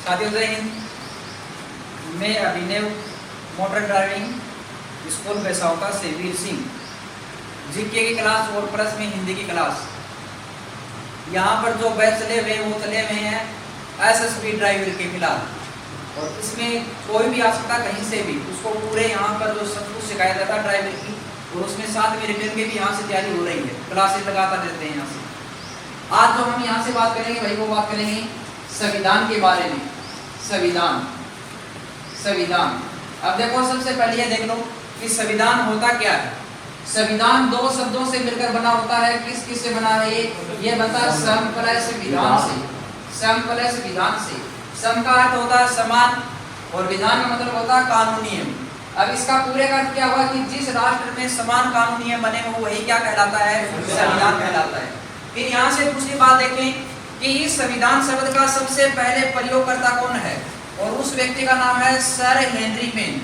साथियों जय हिंद। मैं अभिनव मोटर ड्राइविंग स्कूल बैसावका से वीर सिंह जीके की क्लास और प्लस में हिंदी की क्लास। यहाँ पर जो बैच चले हुए वो चले हुए हैं एसएसबी ड्राइवर के फिलहाल, और इसमें कोई भी आ सकता कहीं से भी, उसको पूरे यहाँ पर जो सब कुछ सिखाया जाता है ड्राइवर की, और उसमें साथ में रिटर्न की भी यहाँ से तैयारी हो रही है, क्लासेस लगातार देते हैं यहाँ से। आज जो हम यहाँ से बात करेंगे भाई वो बात करेंगे संविधान के बारे में। संविधान अब देखो, सबसे पहले ये देख लो कि संविधान होता क्या है। संविधान दो शब्दों से मिलकर बना होता है। किस किस से बना है ये बनता है सम प्लस विधान से। सम प्लस विधान से, सम का अर्थ होता है समान और विधान का मतलब होता है कानून नियम। अब इसका पूरे का अर्थ क्या हुआ कि जिस राष्ट्र में समान कानून नियम बने हो वही क्या कहलाता है, संविधान कहलाता है। फिर यहाँ से दूसरी बात देखें कि इस संविधान शब्द का सबसे पहले प्रयोगकर्ता कौन है, और उस व्यक्ति का नाम है sir Henry man.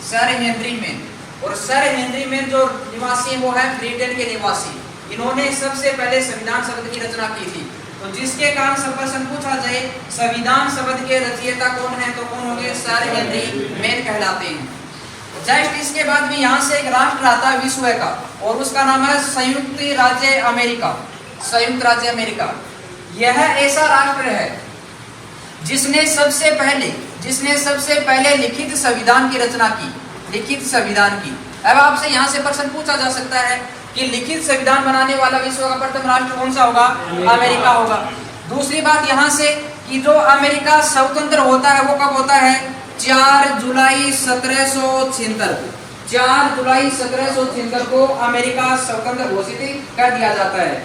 Sir Henry man, और सर हेनरी मैन जो निवासी है वो है ब्रिटेन के निवासी। इन्होंने सबसे पहले संविधान शब्द की रचना की थी। तो जिसके कारण सब प्रश्न पूछा जाए संविधान शब्द के रचयिता कौन है, तो कौन होंगे, सर हेनरी मैन कहलाते हैं। जस्ट इसके बाद भी यहाँ से एक राष्ट्र आता है विश्व का, और उसका नाम है संयुक्त राज्य अमेरिका। संयुक्त राज्य अमेरिका यह ऐसा राष्ट्र है जिसने सबसे पहले लिखित संविधान की रचना की। लिखित संविधान की। अब आपसे यहाँ से प्रश्न पूछा जा सकता है कि लिखित संविधान बनाने वाला विश्व का प्रथम राष्ट्र कौन सा होगा, अमेरिका होगा। दूसरी बात यहाँ से कि जो अमेरिका स्वतंत्र होता है वो कब होता है, 4 जुलाई 1776। 4 जुलाई 1776 को अमेरिका स्वतंत्र घोषित कर दिया जाता है,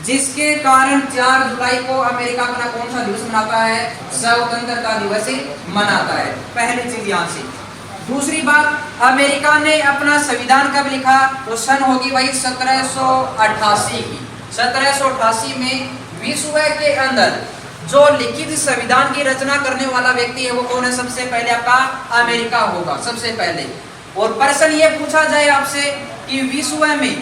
जिसके कारण 4 जुलाई को अमेरिका अपना कौन सा दिवस मनाता है, स्वतंत्रता दिवस मनाता है। पहली चीज यहाँ से। दूसरी बात, अमेरिका ने अपना संविधान कब लिखा, तो सन होगी भाई 1788 की। 1788 में विश्व के अंदर जो लिखित संविधान की रचना करने वाला व्यक्ति है वो कौन है, सबसे पहले आपका अमेरिका होगा सबसे पहले। और प्रश्न ये पूछा जाए आपसे कि विश्व में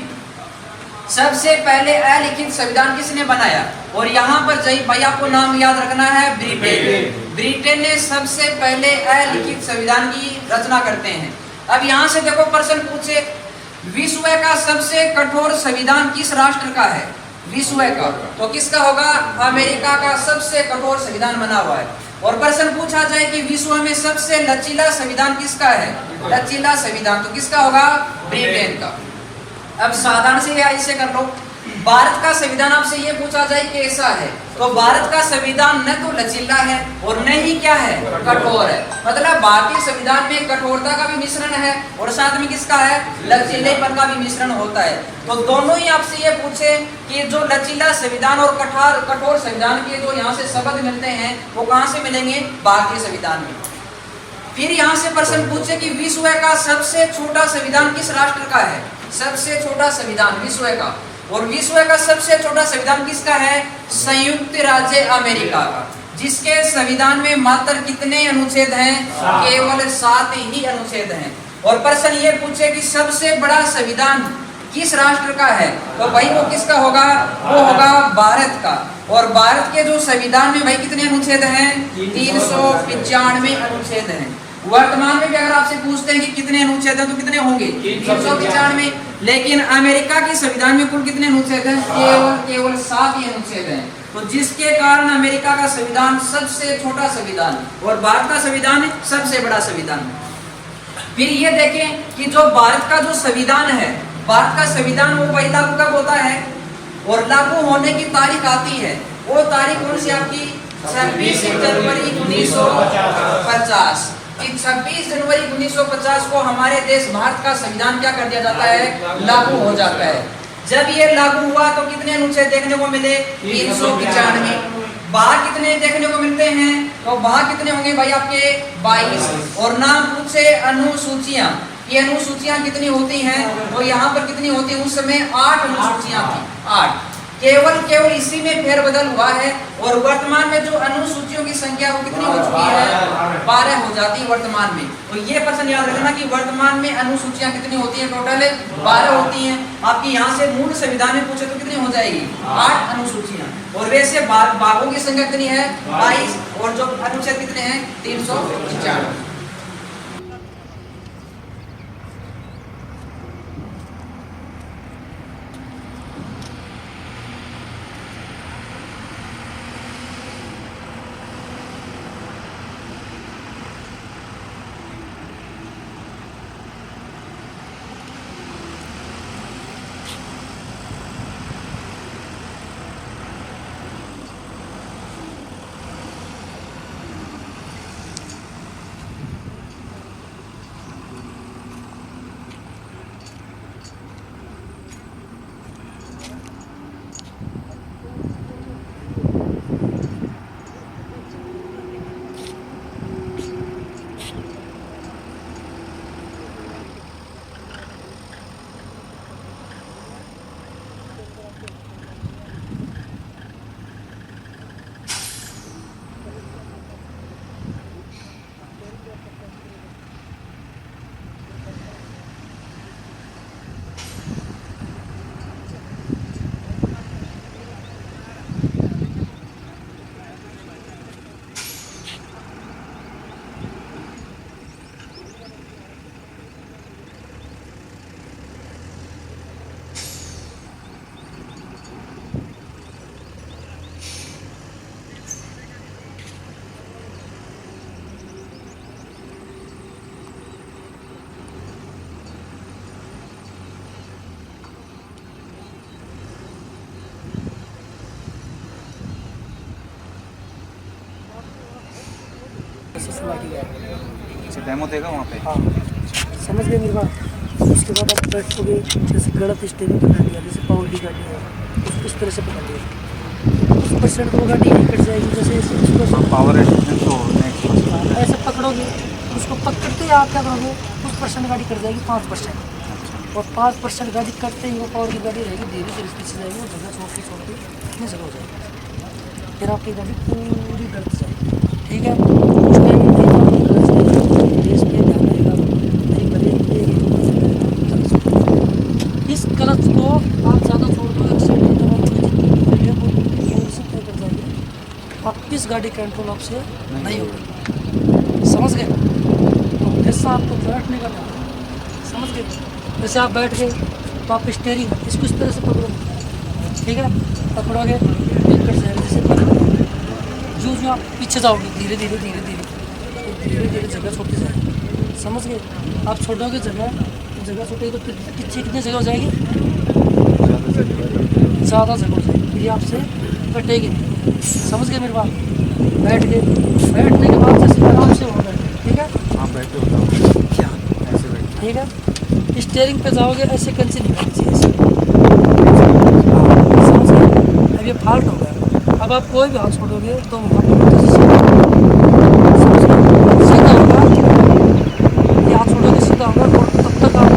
सबसे पहले अलिखित संविधान किसने बनाया, और यहाँ पर भाई आपको नाम याद रखना है, ब्रिटेन। ब्रिटेन ने सबसे पहले अलिखित संविधान की रचना करते हैं। अब यहाँ से देखो प्रश्न पूछे विश्व का सबसे कठोर संविधान किस राष्ट्र का है, विश्व का, तो किसका होगा, अमेरिका का सबसे कठोर संविधान बना हुआ है। और प्रश्न पूछा जाए कि विश्व में सबसे लचीला संविधान किसका है, लचीला संविधान, तो किसका होगा, ब्रिटेन का। अब साधारण से ऐसे कर लो, भारत का संविधान आपसे ये पूछा जाए कैसा है, तो भारत का संविधान न तो लचीला है और न ही क्या है, कठोर है। मतलब भारतीय संविधान में कठोरता का भी मिश्रण है और साथ में किसका है, लचीलेपन का भी मिश्रण होता है। तो दोनों ही आपसे ये पूछे कि जो लचीला संविधान और कठोर संविधान के जो यहाँ से शब्द मिलते हैं वो कहाँ से मिलेंगे, भारतीय संविधान में। फिर यहाँ से प्रश्न पूछे कि विश्व का सबसे छोटा संविधान किस राष्ट्र का है, सबसे छोटा संविधान विश्व का, और विश्व का सबसे छोटा संविधान किसका है, संयुक्त राज्य अमेरिका का, जिसके संविधान में मात्र कितने अनुच्छेद हैं, केवल 7 ही अनुच्छेद हैं। और प्रश्न ये पूछे कि सबसे बड़ा संविधान किस राष्ट्र का है, तो भाई वो किसका होगा, वो होगा भारत का। और भारत के जो संविधान में भाई कितने अनुच्छेद हैं, 395 अनुच्छेद हैं। वर्तमान में भी अगर आपसे पूछते हैं कि कितने अनुच्छेद हैं तो कितने होंगे, 395। लेकिन अमेरिका के संविधान में कुल कितने अनुच्छेद हैं, केवल 7 ही अनुच्छेद हैं। तो जिसके कारण अमेरिका का संविधान सबसे छोटा संविधान और भारत का संविधान सबसे बड़ा संविधान। फिर ये देखें कि जो भारत का जो संविधान है, भारत का संविधान वो भाई लागू कब होता है, और लागू होने की तारीख आती है, वो तारीख कौन सी आपकी, 26 जनवरी 1950। 26 जनवरी 1950 को हमारे देश भारत का संविधान क्या कर दिया जाता है, लागू हो जाता है। जब ये लागू हुआ तो कितने अनुच्छेद देखने को मिले, 395। भाग कितने देखने को मिलते हैं, तो भाग कितने होंगे भाई आपके 22। और नाम पूछे अनुसूचियां, ये अनुसूचियां कितनी होती हैं, तो यहाँ पर कितनी होती है, उस समय 8 अनुसूचियां थी, 8। केवल इसी में फेरबदल हुआ है, और वर्तमान में जो अनुसूचियों की संख्या वो कितनी हो चुकी है, 12 हो जाती है वर्तमान में। तो ये प्रश्न याद रखना कि वर्तमान में अनुसूचियां कितनी होती हैं, टोटल 12 होती हैं। आपकी यहाँ से मूल संविधान में पूछे तो कितनी हो जाएगी, 8 अनुसूचियां। और वैसे भागों की संख्या कितनी है 22 और जो अनुच्छेद कितने हैं 395। अच्छा डेमो देगा वहाँ पे। हाँ समझ गए मेरी बात। उसके बाद आप बैठोगे जैसे गलत स्टेरिंग पकड़ लिया, जैसे पावर की गाड़ी है उसको इस तरह से पकड़ लिया, उस परसेंट वो गाड़ी यहीं कट जाएगी। जैसे पावर एडिशन तो ऐसे पकड़ोगे, उसको पकड़ते ही आप क्या करोगे, उस परसेंट गाड़ी कट जाएगी 5%, और 5% गाड़ी कटते ही वो पावर की गाड़ी रहेगी, धीरे धीरे पीछे जाएगी, वो जगह छोड़ती इतनी जगह हो जाएगी, फिर आपकी गाड़ी पूरी गलत जाएगी। ठीक है, उस टाइम रेस पे ध्यान रहेगा, नहीं ब्रेक पे इस क्लच को आप ज़्यादा छोड़ दो, एक्सीडेंट तय कर जाएगी, वापिस गाड़ी कंट्रोल आपसे नहीं होगी। समझ गए? तो जैसा आपको बैठने का था, समझ गए? जैसे आप बैठ गए तो आप स्टेयरिंग इसको इस तरह से पकड़ोगे, ठीक है, पकड़ोगे एक कट जाएगा। जैसे जो जो आप पीछे जाओगे धीरे धीरे धीरे धीरे तो धीरे धीरे जगह छोड़ती जाएगी। समझ गए? आप छोड़ोगे जगह छोटेगी तो पीछे कितनी जगह हो जाएगी, ज़्यादा जगह हो जाएगी, ये आपसे कटेगी नहीं। समझ गए मेरी बात? बैठ गए, बैठने के बाद जैसे आराम से हो बैठे, ठीक है, हाँ बैठ के बताओ क्या ऐसे बैठ। ठीक है, स्टेयरिंग पे जाओगे ऐसे कंसी नहीं करनी चाहिए ऐसे। समझ गए? अब ये फाल्ट हो गया, अब आप कोई भी हाथ छोड़ोगे तो वहाँ पर सीधा होगा, ये हाथ छोड़ोगे सीधा होगा, और तब तक आप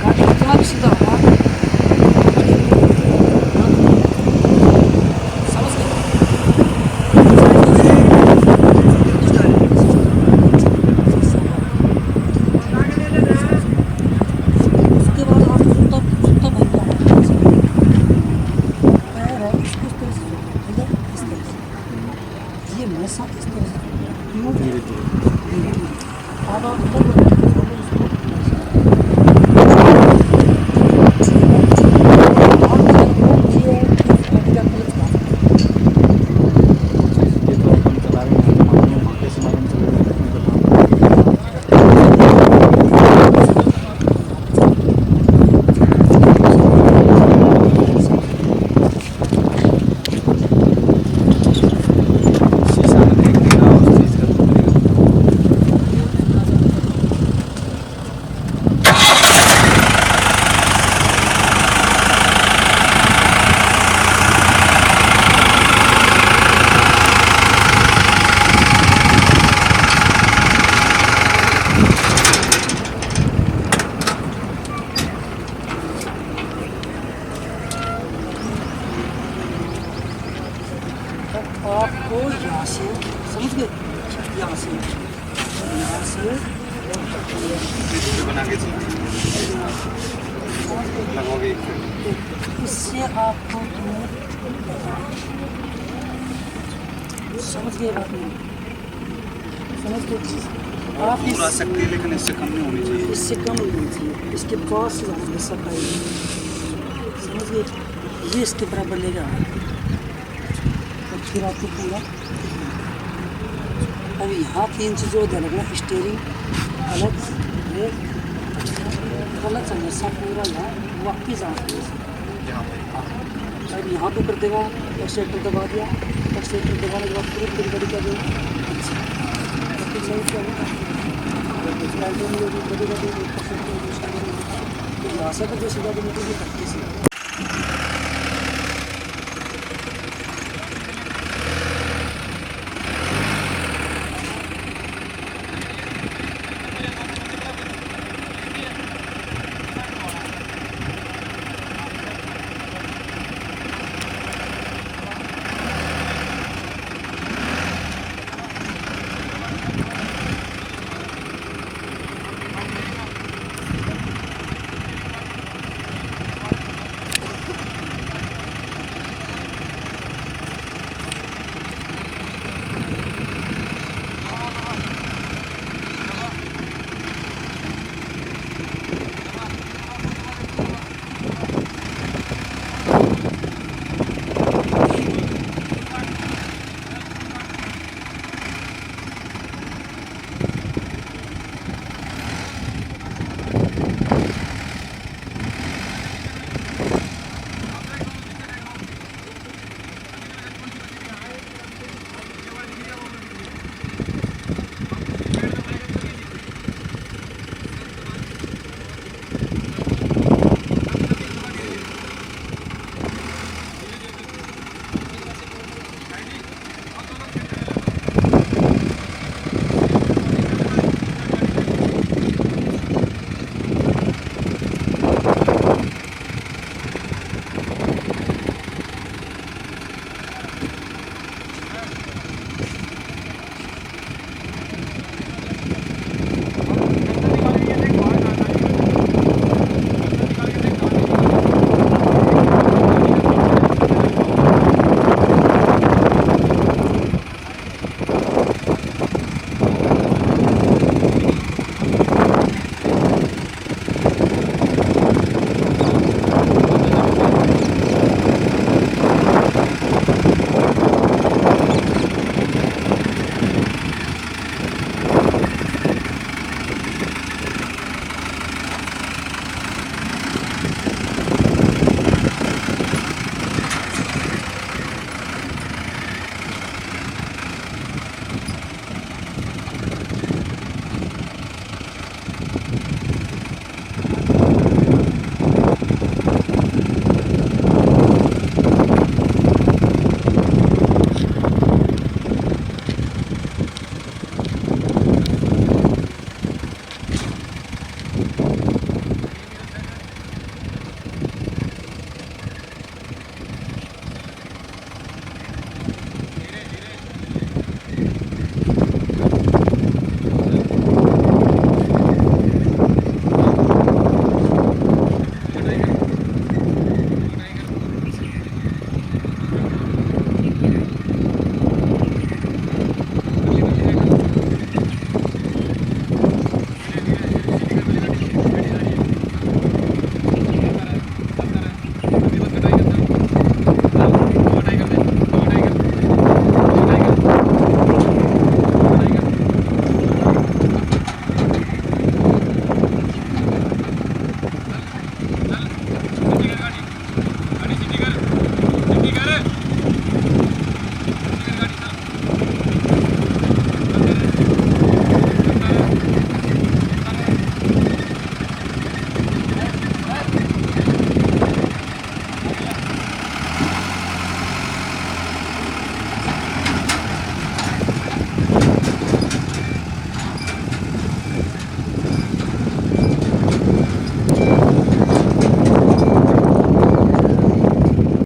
गाड़ी कितना भी सीधा होगा। समझ गए? उसके बाद आप जूता पहनना है, पैर है इसको इस तरह से जोड़ो, ठीक है, इस तरह से, ये हमेशा इस तरह से क्यों धीरे धीरे अब आप ऊपर ये तो अपन चला रहे हैं मालूम है कैसे मालूम चल रहा है नहीं बताऊँ। शीशा में देख लेगा उस चीज़ का तो मिलेगा। आपको यहाँ से समझ गए, यहाँ से वीडियो बना के लगोगे इससे आपको समझ गए बात नहीं? समझ गए? आप दूर आ सकती है लेकिन इससे कम नहीं होनी चाहिए। इससे कम होनी चाहिए, इसके पास से ज़्यादा हिस्सा पाएगी। समझ गए? ये इसके बराबर लेगा और फिर आपको पूरा। अब यहाँ 3 चीज़ों ध्यान रखना, स्टीयरिंग अलग, ब्रेक गलत समझ सा पूरा यहाँ वापिस आ गया। अब यहाँ पे कर देगा, एक्सीलेटर दबा दिया, एक्सीलेटर दबाने के बाद पूरी पूरी गाड़ी क्या देगा, यहाँ से तो जैसे गाड़ी निकलेगी धक्के से।